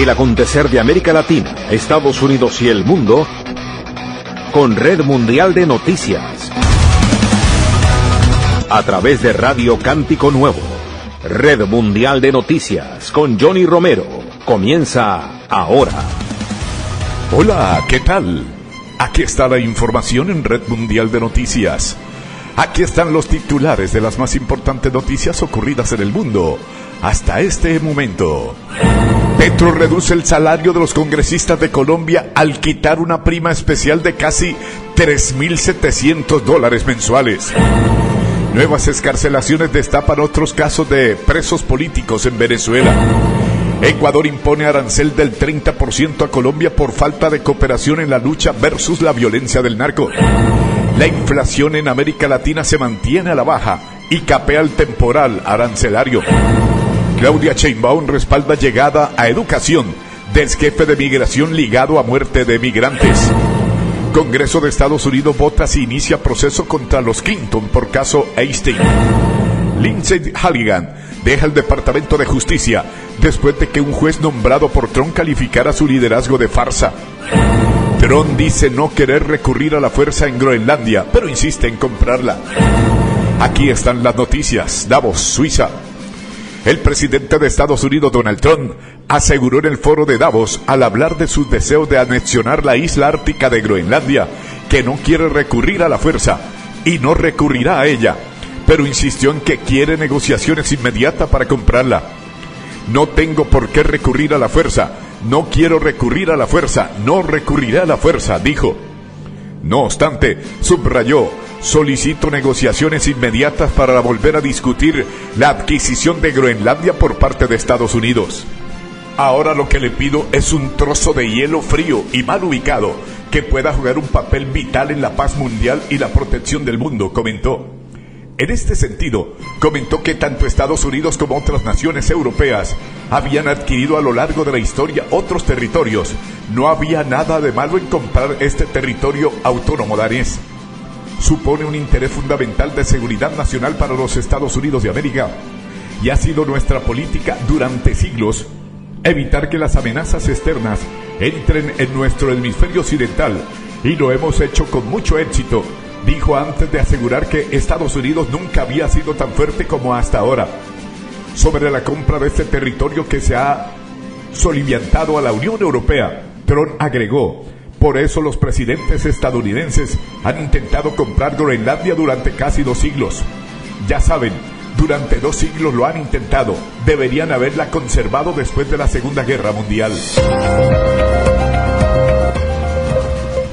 El acontecer de América Latina, Estados Unidos y el mundo con Red Mundial de Noticias. A través de Radio Cántico Nuevo. Red Mundial de Noticias con Johnny Romero. Comienza ahora. Hola, ¿qué tal? Aquí está la información en Red Mundial de Noticias. Aquí están los titulares de las más importantes noticias ocurridas en el mundo hasta este momento. Petro reduce el salario de los congresistas de Colombia al quitar una prima especial de casi $3,700 mensuales. Nuevas excarcelaciones destapan otros casos de presos políticos en Venezuela. Ecuador impone arancel del 30% a Colombia por falta de cooperación en la lucha versus la violencia del narco. La inflación en América Latina se mantiene a la baja y capea el temporal arancelario. Claudia Sheinbaum respalda llegada a educación del jefe de migración ligado a muerte de migrantes. Congreso de Estados Unidos vota si inicia proceso contra los Clinton por caso Epstein. Lindsey Halligan deja el Departamento de Justicia después de que un juez nombrado por Trump calificara su liderazgo de farsa. Trump dice no querer recurrir a la fuerza en Groenlandia, pero insiste en comprarla. Aquí están las noticias. Davos, Suiza. El presidente de Estados Unidos, Donald Trump, aseguró en el foro de Davos, al hablar de sus deseos de anexionar la isla ártica de Groenlandia, que no quiere recurrir a la fuerza y no recurrirá a ella, pero insistió en que quiere negociaciones inmediatas para comprarla. No tengo por qué recurrir a la fuerza, no quiero recurrir a la fuerza, no recurriré a la fuerza, dijo. No obstante, subrayó, solicito negociaciones inmediatas para volver a discutir la adquisición de Groenlandia por parte de Estados Unidos. Ahora lo que le pido es un trozo de hielo frío y mal ubicado que pueda jugar un papel vital en la paz mundial y la protección del mundo, comentó. En este sentido, comentó que tanto Estados Unidos como otras naciones europeas habían adquirido a lo largo de la historia otros territorios. No había nada de malo en comprar este territorio autónomo danés. Supone un interés fundamental de seguridad nacional para los Estados Unidos de América y ha sido nuestra política durante siglos evitar que las amenazas externas entren en nuestro hemisferio occidental y lo hemos hecho con mucho éxito, dijo antes de asegurar que Estados Unidos nunca había sido tan fuerte como hasta ahora. Sobre la compra de este territorio que se ha soliviantado a la Unión Europea, Trump agregó, por eso los presidentes estadounidenses han intentado comprar Groenlandia durante casi 2 siglos. Ya saben, durante 2 siglos lo han intentado, deberían haberla conservado después de la Segunda Guerra Mundial.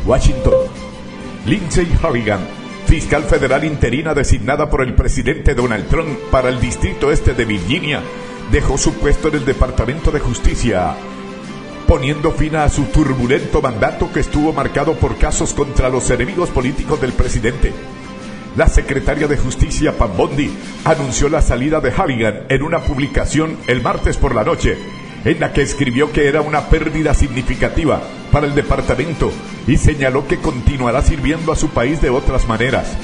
Washington. Lindsey Halligan, fiscal federal interina designada por el presidente Donald Trump para el Distrito Este de Virginia, dejó su puesto en el Departamento de Justicia, poniendo fin a su turbulento mandato que estuvo marcado por casos contra los enemigos políticos del presidente. La secretaria de Justicia, Pam Bondi, anunció la salida de Halligan en una publicación el martes por la noche, en la que escribió que era una pérdida significativa para el departamento y señaló que continuará sirviendo a su país de otras maneras.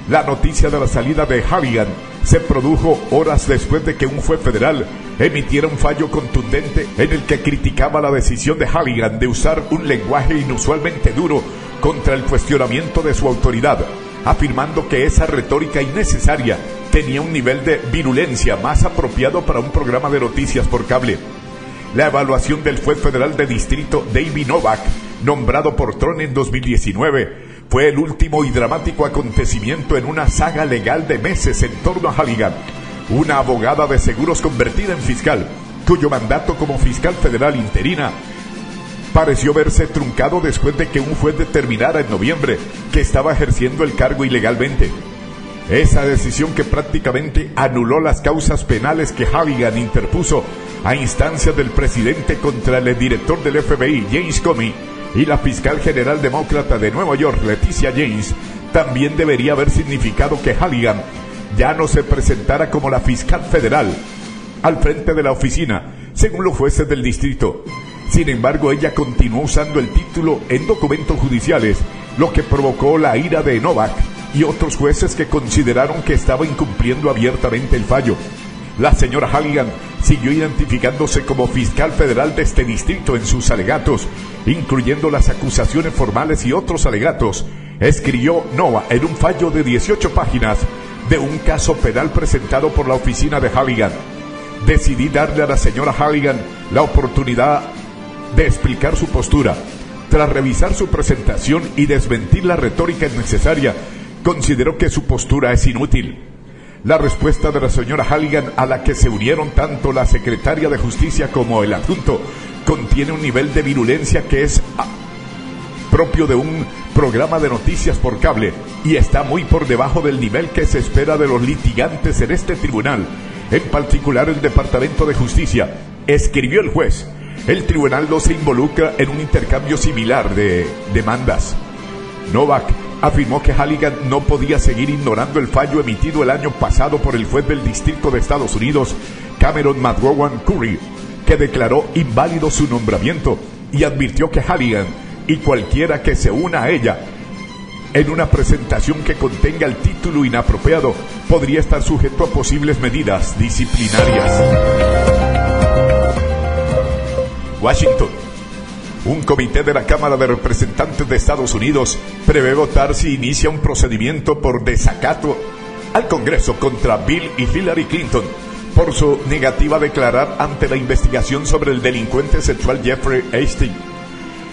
La noticia de la salida de Halligan se produjo horas después de que un juez federal emitiera un fallo contundente en el que criticaba la decisión de Halligan de usar un lenguaje inusualmente duro contra el cuestionamiento de su autoridad, afirmando que esa retórica innecesaria tenía un nivel de virulencia más apropiado para un programa de noticias por cable. La evaluación del juez federal de distrito David Novak, nombrado por Trump en 2019, fue el último y dramático acontecimiento en una saga legal de meses en torno a Halligan, una abogada de seguros convertida en fiscal, cuyo mandato como fiscal federal interina pareció verse truncado después de que un juez determinara en noviembre que estaba ejerciendo el cargo ilegalmente. Esa decisión que prácticamente anuló las causas penales que Halligan interpuso a instancias del presidente contra el director del FBI, James Comey, y la fiscal general demócrata de Nueva York, Leticia James, también debería haber significado que Halligan ya no se presentara como la fiscal federal al frente de la oficina, según los jueces del distrito. Sin embargo, ella continuó usando el título en documentos judiciales, lo que provocó la ira de Novak y otros jueces que consideraron que estaba incumpliendo abiertamente el fallo. La señora Halligan siguió identificándose como fiscal federal de este distrito en sus alegatos, incluyendo las acusaciones formales y otros alegatos. Escribió Nova en un fallo de 18 páginas de un caso penal presentado por la oficina de Halligan. Decidí darle a la señora Halligan la oportunidad de explicar su postura. Tras revisar su presentación y desmentir la retórica innecesaria, consideró que su postura es inútil. La respuesta de la señora Halligan, a la que se unieron tanto la secretaria de Justicia como el adjunto, contiene un nivel de virulencia que es propio de un programa de noticias por cable y está muy por debajo del nivel que se espera de los litigantes en este tribunal, en particular el Departamento de Justicia. Escribió el juez: el tribunal no se involucra en un intercambio similar de demandas. Novak afirmó que Halligan no podía seguir ignorando el fallo emitido el año pasado por el juez del Distrito de Estados Unidos, Cameron McGowan Curry, que declaró inválido su nombramiento y advirtió que Halligan y cualquiera que se una a ella en una presentación que contenga el título inapropiado podría estar sujeto a posibles medidas disciplinarias. Washington. Un comité de la Cámara de Representantes de Estados Unidos prevé votar si inicia un procedimiento por desacato al Congreso contra Bill y Hillary Clinton por su negativa a declarar ante la investigación sobre el delincuente sexual Jeffrey Epstein.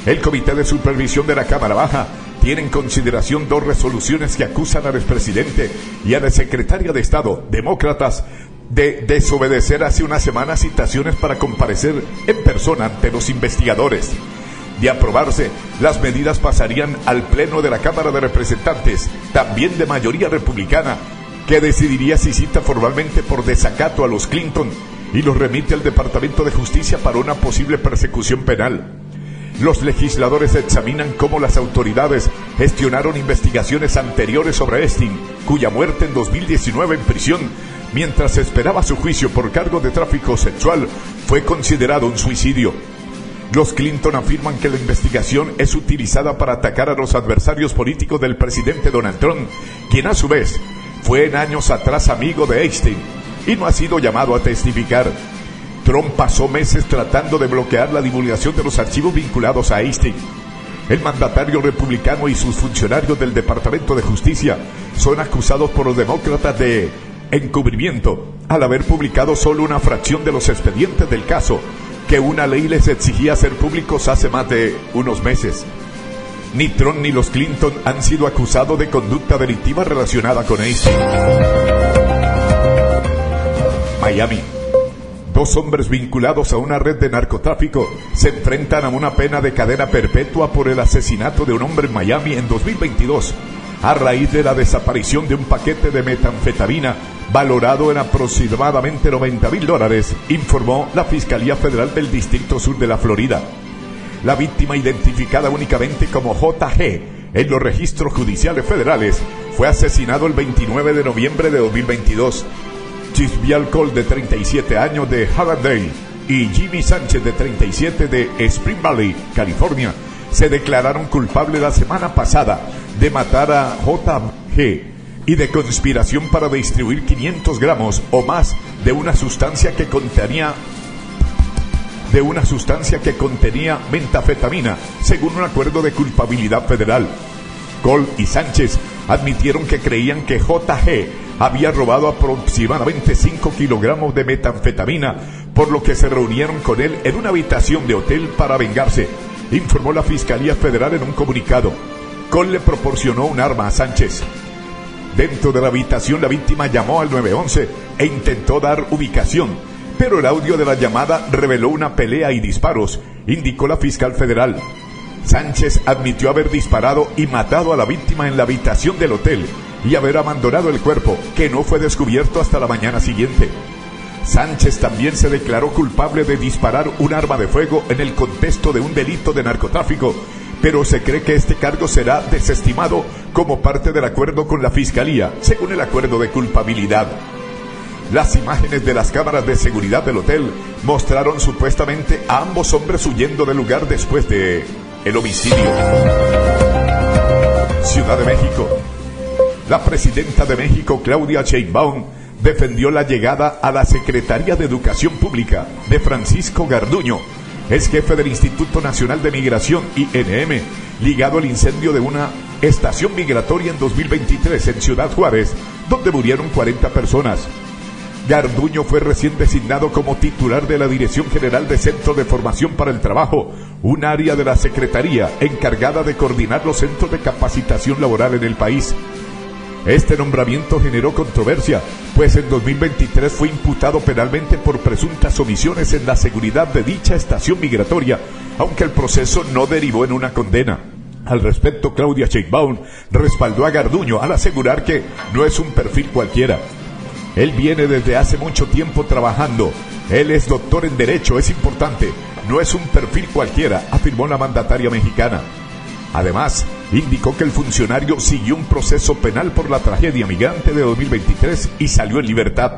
El Comité de Supervisión de la Cámara Baja tiene en consideración 2 resoluciones que acusan al expresidente y a la secretaria de Estado, demócratas, de desobedecer hace unas semanas citaciones para comparecer en persona ante los investigadores. De aprobarse, las medidas pasarían al Pleno de la Cámara de Representantes, también de mayoría republicana, que decidiría si cita formalmente por desacato a los Clinton y los remite al Departamento de Justicia para una posible persecución penal. Los legisladores examinan cómo las autoridades gestionaron investigaciones anteriores sobre Epstein, cuya muerte en 2019 en prisión, mientras esperaba su juicio por cargo de tráfico sexual, fue considerado un suicidio. Los Clinton afirman que la investigación es utilizada para atacar a los adversarios políticos del presidente Donald Trump, quien a su vez fue en años atrás amigo de Epstein y no ha sido llamado a testificar. Trump pasó meses tratando de bloquear la divulgación de los archivos vinculados a Epstein. El mandatario republicano y sus funcionarios del Departamento de Justicia son acusados por los demócratas de encubrimiento al haber publicado solo una fracción de los expedientes del caso que una ley les exigía hacer públicos hace más de unos meses. Ni Trump ni los Clinton han sido acusados de conducta delictiva relacionada con Epstein. Miami. 2 hombres vinculados a una red de narcotráfico se enfrentan a una pena de cadena perpetua por el asesinato de un hombre en Miami en 2022, a raíz de la desaparición de un paquete de metanfetamina valorado en aproximadamente $90,000, informó la Fiscalía Federal del Distrito Sur de la Florida. La víctima, identificada únicamente como JG en los registros judiciales federales, fue asesinado el 29 de noviembre de 2022. Chisbial Cole, de 37 años, de Hallandale, y Jimmy Sánchez, de 37, de Spring Valley, California, se declararon culpables la semana pasada de matar a JG y de conspiración para distribuir 500 gramos o más de una sustancia que contenía metanfetamina, según un acuerdo de culpabilidad federal. Cole y Sánchez admitieron que creían que JG había robado aproximadamente 5 kilogramos de metanfetamina, por lo que se reunieron con él en una habitación de hotel para vengarse, informó la Fiscalía Federal en un comunicado. Cole le proporcionó un arma a Sánchez. Dentro de la habitación, la víctima llamó al 911 e intentó dar ubicación, pero el audio de la llamada reveló una pelea y disparos, indicó la fiscal federal. Sánchez admitió haber disparado y matado a la víctima en la habitación del hotel y haber abandonado el cuerpo, que no fue descubierto hasta la mañana siguiente. Sánchez también se declaró culpable de disparar un arma de fuego en el contexto de un delito de narcotráfico, pero se cree que este cargo será desestimado como parte del acuerdo con la Fiscalía, según el acuerdo de culpabilidad. Las imágenes de las cámaras de seguridad del hotel mostraron supuestamente a ambos hombres huyendo del lugar después de el homicidio. Ciudad de México. La presidenta de México, Claudia Sheinbaum, defendió la llegada a la Secretaría de Educación Pública de Francisco Garduño, ex jefe del Instituto Nacional de Migración, INM, ligado al incendio de una estación migratoria en 2023 en Ciudad Juárez, donde murieron 40 personas. Garduño fue recién designado como titular de la Dirección General de Centro de Formación para el Trabajo, un área de la Secretaría encargada de coordinar los centros de capacitación laboral en el país. Este nombramiento generó controversia, pues en 2023 fue imputado penalmente por presuntas omisiones en la seguridad de dicha estación migratoria, aunque el proceso no derivó en una condena. Al respecto, Claudia Sheinbaum respaldó a Garduño al asegurar que no es un perfil cualquiera. Él viene desde hace mucho tiempo trabajando. Él es doctor en Derecho, es importante. No es un perfil cualquiera, afirmó la mandataria mexicana. Además, indicó que el funcionario siguió un proceso penal por la tragedia migrante de 2023 y salió en libertad.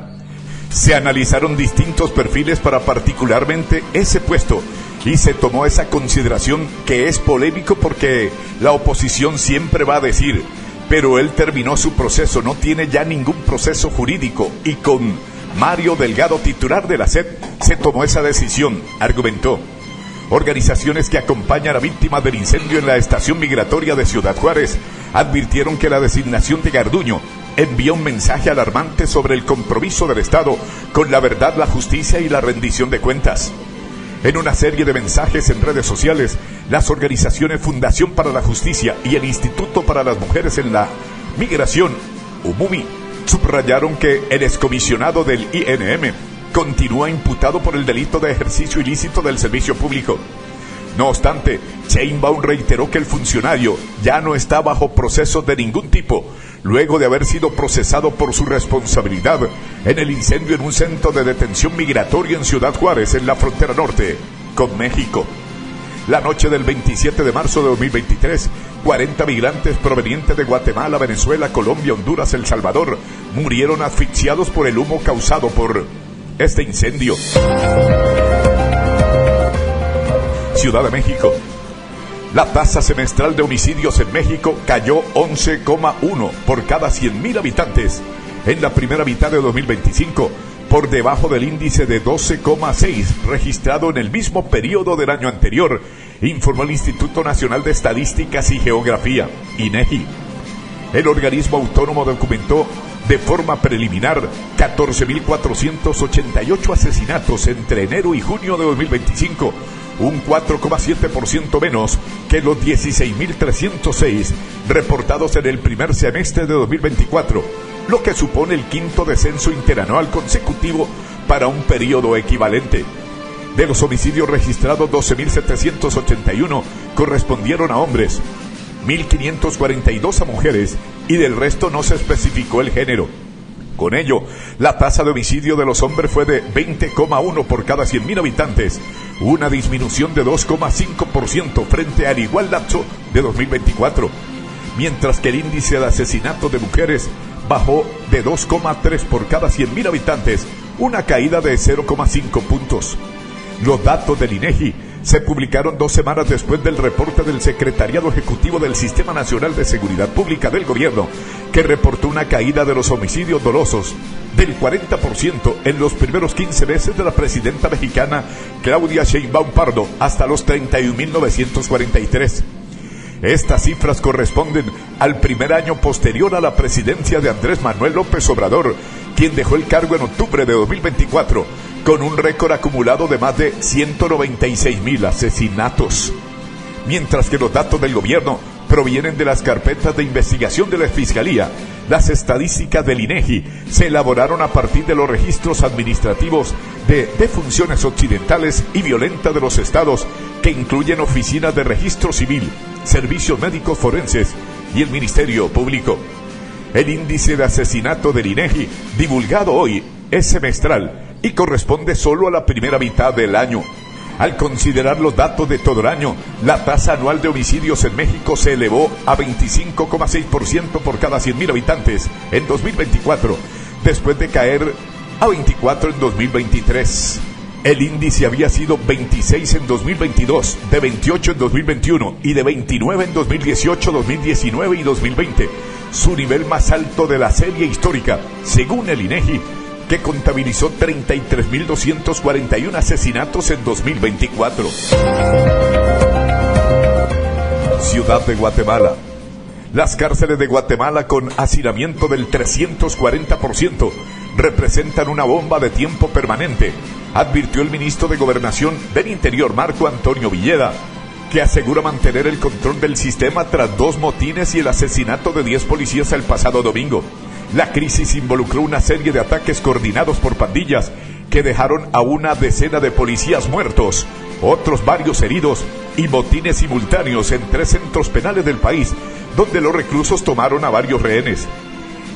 Se analizaron distintos perfiles para particularmente ese puesto y se tomó esa consideración, que es polémico porque la oposición siempre va a decir: pero él terminó su proceso, no tiene ya ningún proceso jurídico, y con Mario Delgado, titular de la SED, se tomó esa decisión, argumentó. Organizaciones que acompañan a víctimas del incendio en la estación migratoria de Ciudad Juárez advirtieron que la designación de Garduño envía un mensaje alarmante sobre el compromiso del Estado con la verdad, la justicia y la rendición de cuentas. En una serie de mensajes en redes sociales, las organizaciones Fundación para la Justicia y el Instituto para las Mujeres en la Migración, UMUMI, subrayaron que el excomisionado del INM continúa imputado por el delito de ejercicio ilícito del servicio público. No obstante, Sheinbaum reiteró que el funcionario ya no está bajo proceso de ningún tipo, luego de haber sido procesado por su responsabilidad en el incendio en un centro de detención migratorio en Ciudad Juárez, en la frontera norte con México. La noche del 27 de marzo de 2023, 40 migrantes provenientes de Guatemala, Venezuela, Colombia, Honduras, El Salvador, murieron asfixiados por el humo causado por este incendio. Ciudad de México. La tasa semestral de homicidios en México cayó 11,1 por cada 100,000 habitantes en la primera mitad de 2025, por debajo del índice de 12,6 registrado en el mismo periodo del año anterior, informó el Instituto Nacional de Estadísticas y Geografía, INEGI. El organismo autónomo documentó de forma preliminar 14.488 asesinatos entre enero y junio de 2025, un 4,7% menos que los 16.306 reportados en el primer semestre de 2024, lo que supone el quinto descenso interanual consecutivo para un periodo equivalente. De los homicidios registrados, 12.781 correspondieron a hombres, 1.542 a mujeres, y del resto no se especificó el género. Con ello, la tasa de homicidio de los hombres fue de 20,1 por cada 100,000 habitantes, una disminución de 2,5% frente al igual lapso de 2024, mientras que el índice de asesinato de mujeres bajó de 2,3 por cada 100,000 habitantes, una caída de 0,5 puntos. Los datos del INEGI se publicaron 2 semanas después del reporte del Secretariado Ejecutivo del Sistema Nacional de Seguridad Pública del Gobierno, que reportó una caída de los homicidios dolosos del 40% en los primeros 15 meses de la presidenta mexicana Claudia Sheinbaum Pardo, hasta los 31.943. Estas cifras corresponden al primer año posterior a la presidencia de Andrés Manuel López Obrador, quien dejó el cargo en octubre de 2024, con un récord acumulado de más de 196,000 asesinatos. Mientras que los datos del gobierno provienen de las carpetas de investigación de la Fiscalía, las estadísticas del INEGI se elaboraron a partir de los registros administrativos de defunciones occidentales y violentas de los estados, que incluyen oficinas de registro civil, servicios médicos forenses y el Ministerio Público. El índice de asesinato del INEGI, divulgado hoy, es semestral y corresponde solo a la primera mitad del año. Al considerar los datos de todo el año, la tasa anual de homicidios en México se elevó a 25,6% por cada 100,000 habitantes en 2024, después de caer a 24 en 2023. El índice había sido 26 en 2022, de 28 en 2021 y de 29 en 2018, 2019 y 2020. Su nivel más alto de la serie histórica, según el INEGI, que contabilizó 33.241 asesinatos en 2024. Ciudad de Guatemala. Las cárceles de Guatemala con hacinamiento del 340% representan una bomba de tiempo permanente, advirtió el ministro de Gobernación del Interior, Marco Antonio Villeda, que asegura mantener el control del sistema tras 2 motines y el asesinato de 10 policías el pasado domingo. La crisis involucró una serie de ataques coordinados por pandillas que dejaron a una decena de policías muertos, otros varios heridos y motines simultáneos en 3 centros penales del país, donde los reclusos tomaron a varios rehenes.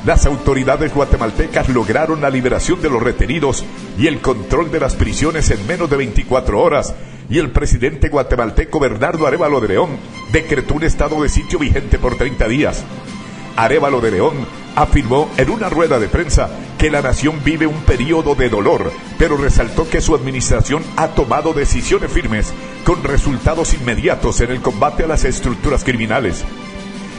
Las autoridades guatemaltecas lograron la liberación de los retenidos y el control de las prisiones en menos de 24 horas, y el presidente guatemalteco Bernardo Arévalo de León decretó un estado de sitio vigente por 30 días. Arévalo de León afirmó en una rueda de prensa que la nación vive un periodo de dolor, pero resaltó que su administración ha tomado decisiones firmes con resultados inmediatos en el combate a las estructuras criminales.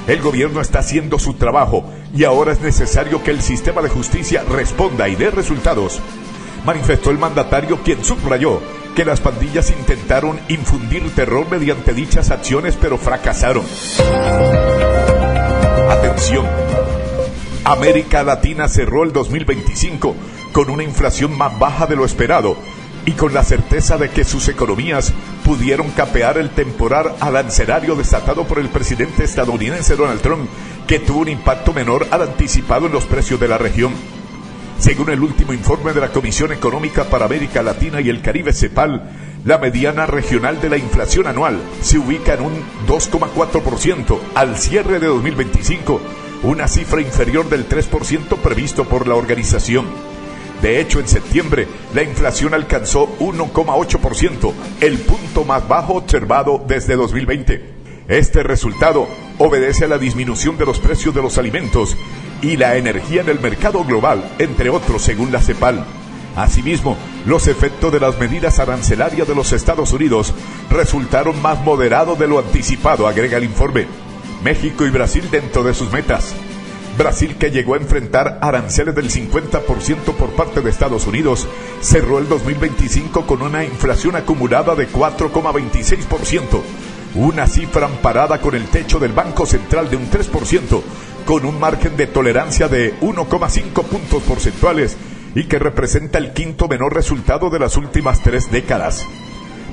El gobierno está haciendo su trabajo y ahora es necesario que el sistema de justicia responda y dé resultados, manifestó el mandatario, quien subrayó que las pandillas intentaron infundir terror mediante dichas acciones, pero fracasaron. Atención. América Latina cerró el 2025 con una inflación más baja de lo esperado y con la certeza de que sus economías pudieron capear el temporal arancelario desatado por el presidente estadounidense Donald Trump, que tuvo un impacto menor al anticipado en los precios de la región. Según el último informe de la Comisión Económica para América Latina y el Caribe, CEPAL, la mediana regional de la inflación anual se ubica en un 2,4% al cierre de 2025, una cifra inferior del 3% previsto por la organización. De hecho, en septiembre, la inflación alcanzó 1,8%, el punto más bajo observado desde 2020. Este resultado obedece a la disminución de los precios de los alimentos y la energía en el mercado global, entre otros, según la CEPAL. Asimismo, los efectos de las medidas arancelarias de los Estados Unidos resultaron más moderados de lo anticipado, agrega el informe. México y Brasil dentro de sus metas. Brasil, que llegó a enfrentar aranceles del 50% por parte de Estados Unidos, cerró el 2025 con una inflación acumulada de 4,26%, una cifra amparada con el techo del Banco Central de un 3%, con un margen de tolerancia de 1,5 puntos porcentuales y que representa el quinto menor resultado de las últimas 3 décadas.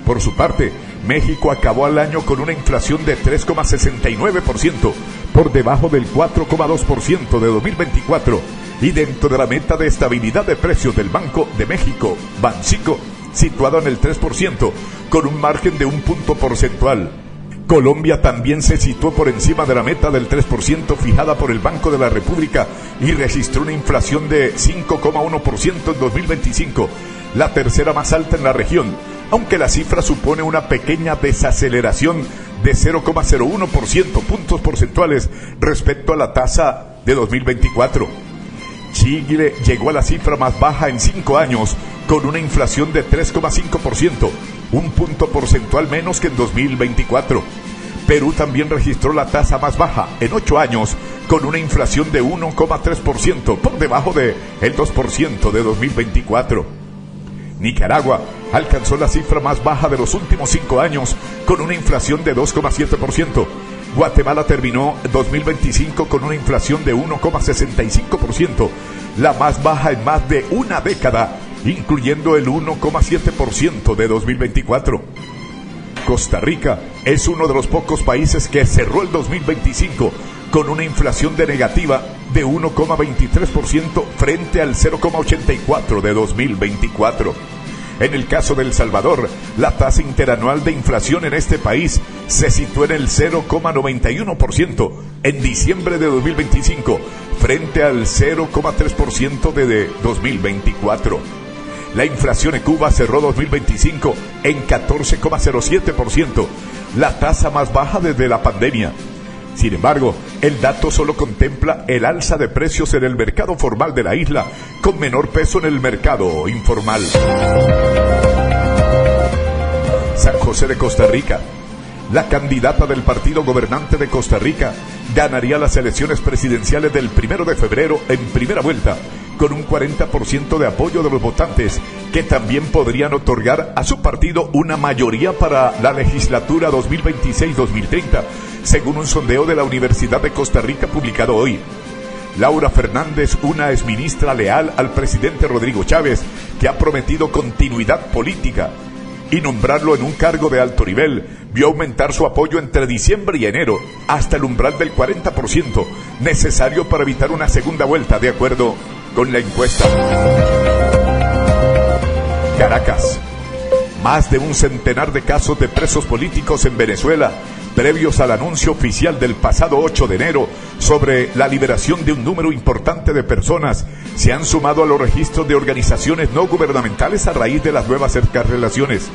Por su parte, México acabó al año con una inflación de 3,69%, por debajo del 4,2% de 2024 y dentro de la meta de estabilidad de precios del Banco de México, Banxico, situado en el 3%, con un margen de 1 punto porcentual. Colombia también se situó por encima de la meta del 3% fijada por el Banco de la República y registró una inflación de 5,1% en 2025, la tercera más alta en la región, aunque la cifra supone una pequeña desaceleración de 0,01% puntos porcentuales respecto a la tasa de 2024. Chile llegó a la cifra más baja en 5 años, con una inflación de 3,5%, un punto porcentual menos que en 2024. Perú también registró la tasa más baja en 8 años, con una inflación de 1,3%, por debajo del 2% de 2024. Nicaragua alcanzó la cifra más baja de los últimos 5 años, con una inflación de 2,7%. Guatemala terminó 2025 con una inflación de 1,65%, la más baja en más de una década, incluyendo el 1,7% de 2024. Costa Rica es uno de los pocos países que cerró el 2025 con una inflación de negativa de 1,23% frente al 0,84% de 2024. En el caso de El Salvador, la tasa interanual de inflación en este país se situó en el 0,91% en diciembre de 2025, frente al 0,3% de 2024. La inflación en Cuba cerró 2025 en 14,07%, la tasa más baja desde la pandemia. Sin embargo, el dato solo contempla el alza de precios en el mercado formal de la isla, con menor peso en el mercado informal. 14 de Costa Rica. La candidata del partido gobernante de Costa Rica ganaría las elecciones presidenciales del 1 de febrero en primera vuelta, con un 40% de apoyo de los votantes, que también podrían otorgar a su partido una mayoría para la legislatura 2026-2030, según un sondeo de la Universidad de Costa Rica publicado hoy. Laura Fernández, una exministra leal al presidente Rodrigo Chávez, que ha prometido continuidad política y nombrarlo en un cargo de alto nivel, vio aumentar su apoyo entre diciembre y enero hasta el umbral del 40%, necesario para evitar una segunda vuelta, de acuerdo con la encuesta. Caracas. Más de un centenar de casos de presos políticos en Venezuela, previos al anuncio oficial del pasado 8 de enero sobre la liberación de un número importante de personas, se han sumado a los registros de organizaciones no gubernamentales a raíz de las nuevas excarcelaciones.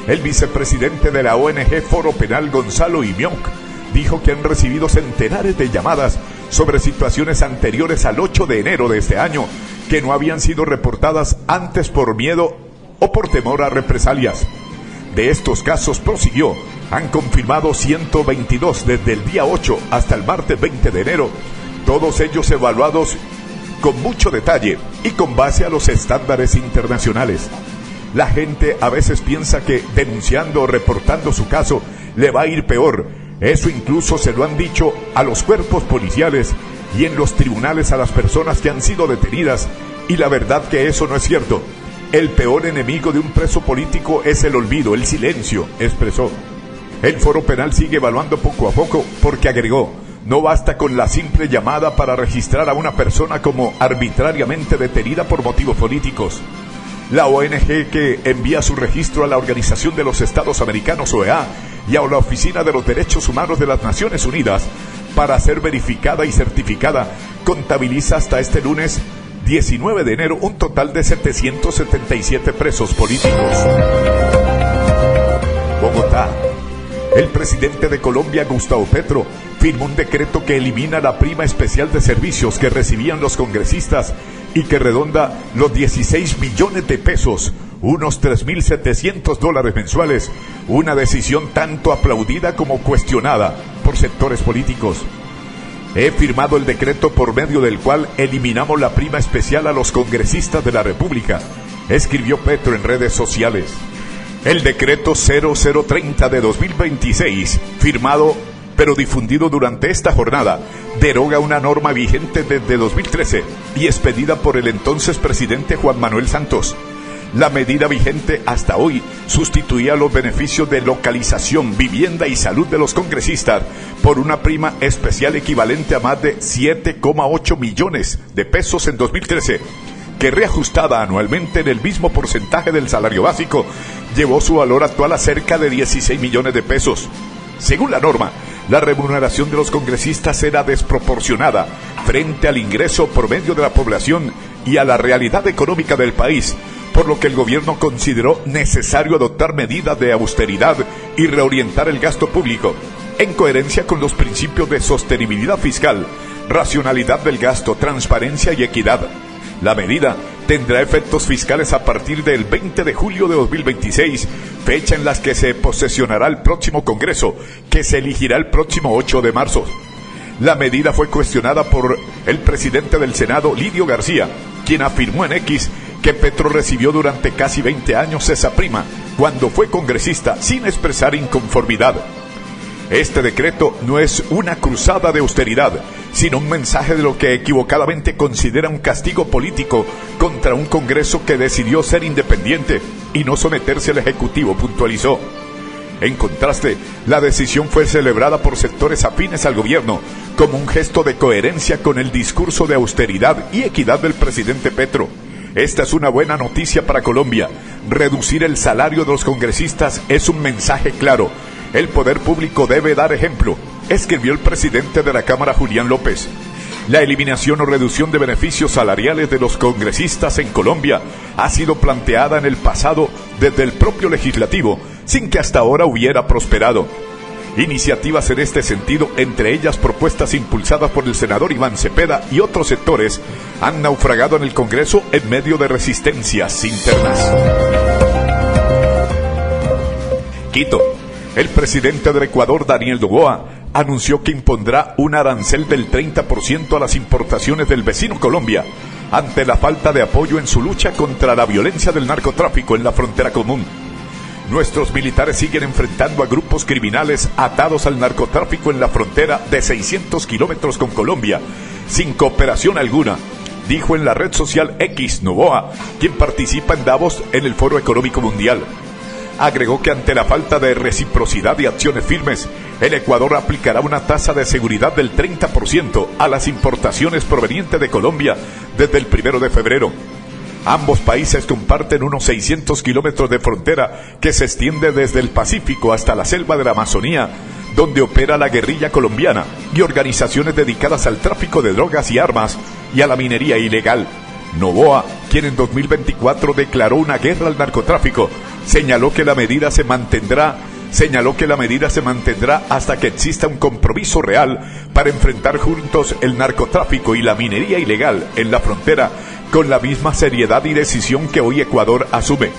El vicepresidente de la ONG Foro Penal, Gonzalo Imionc, dijo que han recibido centenares de llamadas sobre situaciones anteriores al 8 de enero de este año que no habían sido reportadas antes por miedo o por temor a represalias. De estos casos, prosiguió, han confirmado 122 desde el día 8 hasta el martes 20 de enero, todos ellos evaluados con mucho detalle y con base a los estándares internacionales. La gente a veces piensa que denunciando o reportando su caso le va a ir peor. Eso incluso se lo han dicho a los cuerpos policiales y en los tribunales a las personas que han sido detenidas, y la verdad que eso no es cierto. El peor enemigo de un preso político es el olvido, el silencio, expresó. El Foro Penal sigue evaluando poco a poco porque, agregó, no basta con la simple llamada para registrar a una persona como arbitrariamente detenida por motivos políticos. La ONG, que envía su registro a la Organización de los Estados Americanos, OEA, y a la Oficina de los Derechos Humanos de las Naciones Unidas para ser verificada y certificada, contabiliza hasta este lunes 19 de enero un total de 777 presos políticos. Bogotá. El presidente de Colombia, Gustavo Petro, firmó un decreto que elimina la prima especial de servicios que recibían los congresistas y que redonda los 16 millones de pesos, unos $3.700 mensuales, una decisión tanto aplaudida como cuestionada por sectores políticos. He firmado el decreto por medio del cual eliminamos la prima especial a los congresistas de la República, escribió Petro en redes sociales. El decreto 0030 de 2026, firmado pero difundido durante esta jornada, deroga una norma vigente desde 2013 y expedida por el entonces presidente Juan Manuel Santos. La medida vigente hasta hoy sustituía los beneficios de localización, vivienda y salud de los congresistas por una prima especial equivalente a más de 7,8 millones de pesos en 2013, que reajustada anualmente en el mismo porcentaje del salario básico, llevó su valor actual a cerca de 16 millones de pesos. Según la norma, la remuneración de los congresistas era desproporcionada frente al ingreso promedio de la población y a la realidad económica del país, por lo que el gobierno consideró necesario adoptar medidas de austeridad y reorientar el gasto público, en coherencia con los principios de sostenibilidad fiscal, racionalidad del gasto, transparencia y equidad. La medida tendrá efectos fiscales a partir del 20 de julio de 2026, fecha en la que se posesionará el próximo Congreso, que se elegirá el próximo 8 de marzo. La medida fue cuestionada por el presidente del Senado, Lidio García, quien afirmó en X que Petro recibió durante casi 20 años esa prima cuando fue congresista, sin expresar inconformidad. Este decreto no es una cruzada de austeridad, sino un mensaje de lo que equivocadamente considera un castigo político contra un Congreso que decidió ser independiente y no someterse al Ejecutivo, puntualizó. En contraste, la decisión fue celebrada por sectores afines al gobierno como un gesto de coherencia con el discurso de austeridad y equidad del presidente Petro. Esta es una buena noticia para Colombia. Reducir el salario de los congresistas es un mensaje claro. El poder público debe dar ejemplo, escribió el presidente de la Cámara, Julián López. La eliminación o reducción de beneficios salariales de los congresistas en Colombia ha sido planteada en el pasado desde el propio legislativo, sin que hasta ahora hubiera prosperado. Iniciativas en este sentido, entre ellas propuestas impulsadas por el senador Iván Cepeda y otros sectores, han naufragado en el Congreso en medio de resistencias internas. Quito. El presidente del Ecuador, Daniel Noboa, anunció que impondrá un arancel del 30% a las importaciones del vecino Colombia, ante la falta de apoyo en su lucha contra la violencia del narcotráfico en la frontera común. Nuestros militares siguen enfrentando a grupos criminales atados al narcotráfico en la frontera de 600 kilómetros con Colombia, sin cooperación alguna, dijo en la red social X Noboa, quien participa en Davos en el Foro Económico Mundial. Agregó que ante la falta de reciprocidad y acciones firmes, el Ecuador aplicará una tasa de seguridad del 30% a las importaciones provenientes de Colombia desde el 1 de febrero. Ambos países comparten unos 600 kilómetros de frontera que se extiende desde el Pacífico hasta la selva de la Amazonía, donde opera la guerrilla colombiana y organizaciones dedicadas al tráfico de drogas y armas y a la minería ilegal. Noboa, quien en 2024 declaró una guerra al narcotráfico, señaló que la medida se mantendrá hasta que exista un compromiso real para enfrentar juntos el narcotráfico y la minería ilegal en la frontera con la misma seriedad y decisión que hoy Ecuador asume.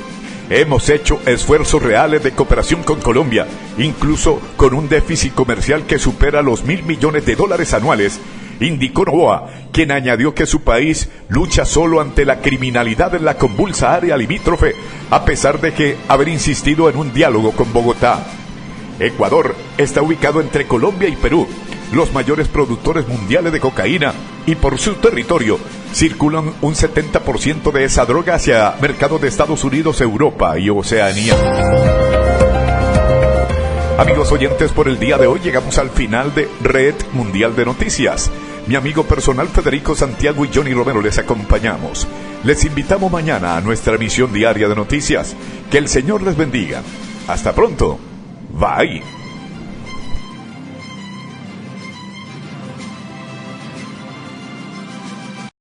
Hemos hecho esfuerzos reales de cooperación con Colombia, incluso con un déficit comercial que supera los $1.000 millones anuales, indicó Noboa, quien añadió que su país lucha solo ante la criminalidad en la convulsa área limítrofe, a pesar de haber insistido en un diálogo con Bogotá. Ecuador está ubicado entre Colombia y Perú, los mayores productores mundiales de cocaína, y por su territorio circulan un 70% de esa droga hacia mercados de Estados Unidos, Europa y Oceanía. Amigos oyentes, por el día de hoy llegamos al final de Red Mundial de Noticias. Mi amigo personal Federico Santiago y Johnny Romero les acompañamos. Les invitamos mañana a nuestra emisión diaria de noticias. Que el Señor les bendiga. Hasta pronto. Bye.